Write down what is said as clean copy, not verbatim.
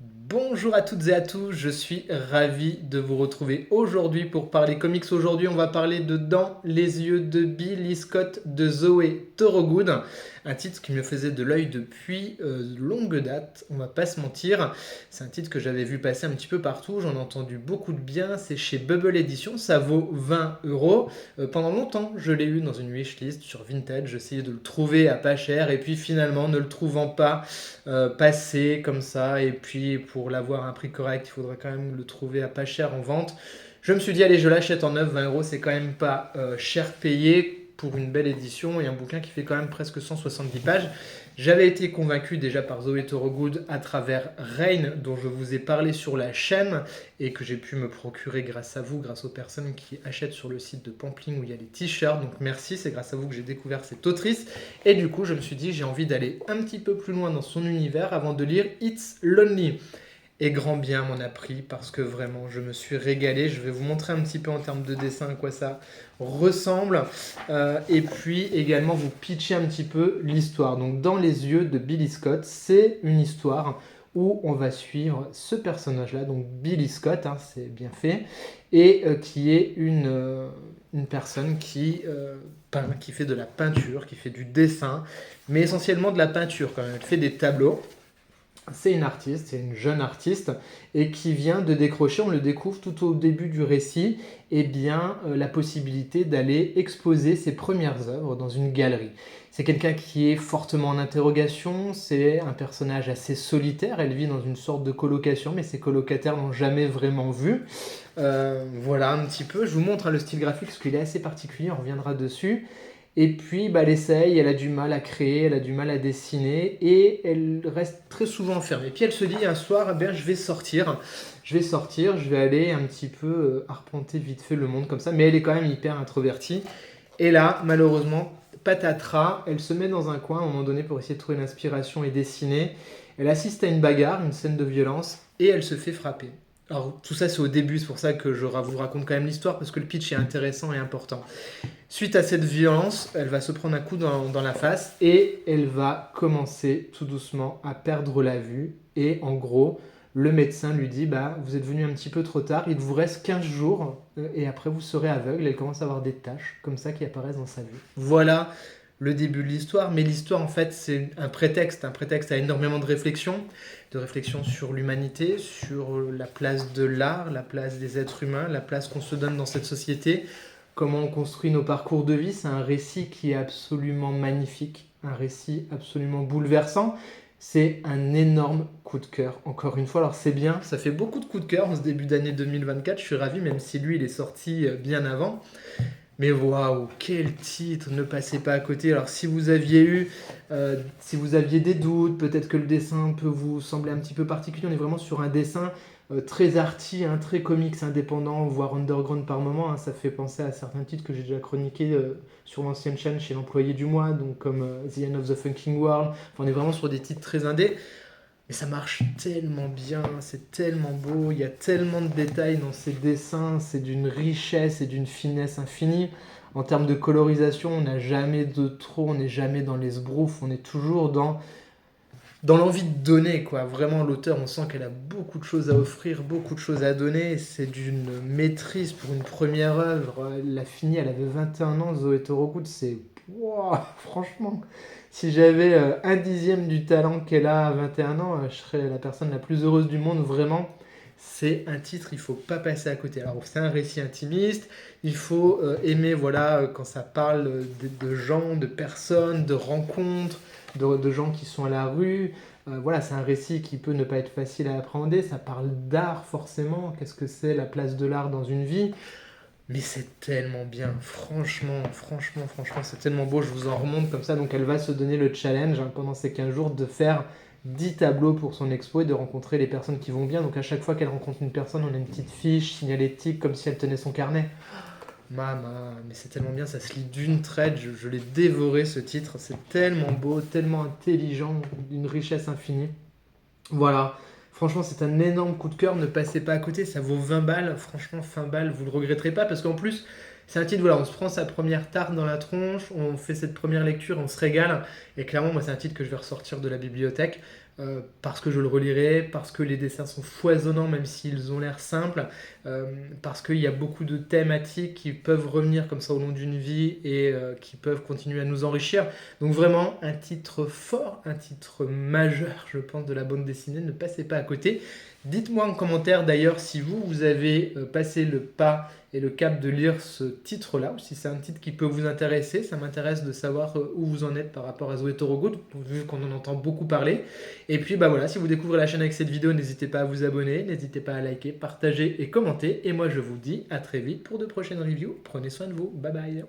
Bonjour à toutes et à tous, je suis ravi de vous retrouver aujourd'hui pour parler comics. Aujourd'hui, on va parler de Dans les yeux de Billy Scott de Zoé Thorogood, un titre qui me faisait de l'œil depuis longue date, on va pas se mentir. C'est un titre que j'avais vu passer un petit peu partout, j'en ai entendu beaucoup de bien, c'est chez Bubble Edition, ça vaut 20 euros. Pendant longtemps, je l'ai eu dans une wishlist sur Vintage, j'essayais de le trouver à pas cher et puis finalement, ne le trouvant pas, passer comme ça. Et puis pour l'avoir à un prix correct, il faudrait quand même le trouver à pas cher en vente. Je me suis dit, allez, je l'achète en neuf, 20 euros, c'est quand même pas cher payé pour une belle édition et un bouquin qui fait quand même presque 170 pages. J'avais été convaincu déjà par Zoé Thorogood à travers Rain, dont je vous ai parlé sur la chaîne et que j'ai pu me procurer grâce à vous, grâce aux personnes qui achètent sur le site de Pampling où il y a les t-shirts. Donc merci, c'est grâce à vous que j'ai découvert cette autrice. Et du coup, je me suis dit, j'ai envie d'aller un petit peu plus loin dans son univers avant de lire It's Lonely. Et grand bien m'en a pris parce que vraiment je me suis régalé. Je vais vous montrer un petit peu en termes de dessin à quoi ça ressemble. Et puis également vous pitcher un petit peu l'histoire. Donc Dans les yeux de Billy Scott, c'est une histoire où on va suivre ce personnage-là, donc Billy Scott, hein, c'est bien fait, et qui est une personne qui peint, qui fait de la peinture, qui fait du dessin, mais essentiellement de la peinture quand même. Elle fait des tableaux. C'est une artiste, c'est une jeune artiste, et qui vient de décrocher, on le découvre tout au début du récit, eh bien, la possibilité d'aller exposer ses premières œuvres dans une galerie. C'est quelqu'un qui est fortement en interrogation, c'est un personnage assez solitaire, elle vit dans une sorte de colocation, mais ses colocataires n'ont jamais vraiment vu. Voilà un petit peu, je vous montre le style graphique, parce qu'il est assez particulier, on reviendra dessus. Et puis, elle essaye, elle a du mal à créer, elle a du mal à dessiner, et elle reste très souvent enfermée. Puis elle se dit un soir, eh bien, je vais aller un petit peu arpenter vite fait le monde comme ça, mais elle est quand même hyper introvertie. Et là, malheureusement, patatras, elle se met dans un coin à un moment donné pour essayer de trouver une inspiration et dessiner. Elle assiste à une bagarre, une scène de violence, et elle se fait frapper. Alors tout ça c'est au début, c'est pour ça que je vous raconte quand même l'histoire, parce que le pitch est intéressant et important. Suite à cette violence, elle va se prendre un coup dans la face et elle va commencer tout doucement à perdre la vue. Et en gros, le médecin lui dit, bah, vous êtes venu un petit peu trop tard, il vous reste 15 jours et après vous serez aveugle. Elle commence à avoir des taches comme ça qui apparaissent dans sa vue. Voilà le début de l'histoire, mais l'histoire en fait c'est un prétexte à énormément de réflexion sur l'humanité, sur la place de l'art, la place des êtres humains, la place qu'on se donne dans cette société, comment on construit nos parcours de vie. C'est un récit qui est absolument magnifique, un récit absolument bouleversant. C'est un énorme coup de cœur, encore une fois. Alors c'est bien, ça fait beaucoup de coups de cœur en ce début d'année 2024, je suis ravi, même si lui il est sorti bien avant. Mais waouh, quel titre, ne passez pas à côté. Alors si vous aviez des doutes, peut-être que le dessin peut vous sembler un petit peu particulier, on est vraiment sur un dessin très arty, hein, très comics indépendant, voire underground par moment, hein. Ça fait penser à certains titres que j'ai déjà chroniqués sur l'ancienne chaîne chez l'employé du mois, donc comme The End of the Funking World. Enfin, on est vraiment sur des titres très indés. Mais ça marche tellement bien, c'est tellement beau, il y a tellement de détails dans ces dessins, c'est d'une richesse et d'une finesse infinie. En termes de colorisation, on n'a jamais de trop, on n'est jamais dans les sbroufs, on est toujours dans l'envie de donner, quoi. Vraiment, l'auteur, on sent qu'elle a beaucoup de choses à offrir, beaucoup de choses à donner. C'est d'une maîtrise pour une première œuvre. Elle l'a fini, elle avait 21 ans, Zoé Thorogood, c'est... Wow, franchement, si j'avais un dixième du talent qu'elle a à 21 ans, je serais la personne la plus heureuse du monde, vraiment. C'est un titre, il faut pas passer à côté. Alors, c'est un récit intimiste, il faut aimer, voilà, quand ça parle de gens, de personnes, de rencontres, de gens qui sont à la rue. Voilà, c'est un récit qui peut ne pas être facile à appréhender. Ça parle d'art, forcément. Qu'est-ce que c'est la place de l'art dans une vie? Mais c'est tellement bien, franchement, c'est tellement beau, je vous en remonte comme ça. Donc elle va se donner le challenge hein, pendant ces 15 jours de faire 10 tableaux pour son expo et de rencontrer les personnes qui vont bien. Donc à chaque fois qu'elle rencontre une personne, on a une petite fiche signalétique comme si elle tenait son carnet. Maman, mais c'est tellement bien, ça se lit d'une traite, je l'ai dévoré ce titre, c'est tellement beau, tellement intelligent, d'une richesse infinie. Voilà, franchement c'est un énorme coup de cœur, ne passez pas à côté, ça vaut 20 balles, franchement 20 balles, vous le regretterez pas, parce qu'en plus c'est un titre, voilà, on se prend sa première tarte dans la tronche, on fait cette première lecture, on se régale, et clairement moi c'est un titre que je vais ressortir de la bibliothèque, parce que je le relirai, parce que les dessins sont foisonnants même s'ils ont l'air simples, parce qu'il y a beaucoup de thématiques qui peuvent revenir comme ça au long d'une vie et qui peuvent continuer à nous enrichir. Donc vraiment un titre fort, un titre majeur je pense de la bande dessinée, ne passez pas à côté. Dites-moi en commentaire d'ailleurs si vous avez passé le pas et le cap de lire ce titre-là, ou si c'est un titre qui peut vous intéresser. Ça m'intéresse de savoir où vous en êtes par rapport à Zoé Torogood, vu qu'on en entend beaucoup parler. Et puis bah voilà, si vous découvrez la chaîne avec cette vidéo, n'hésitez pas à vous abonner, n'hésitez pas à liker, partager et commenter. Et moi je vous dis à très vite pour de prochaines reviews. Prenez soin de vous, bye bye.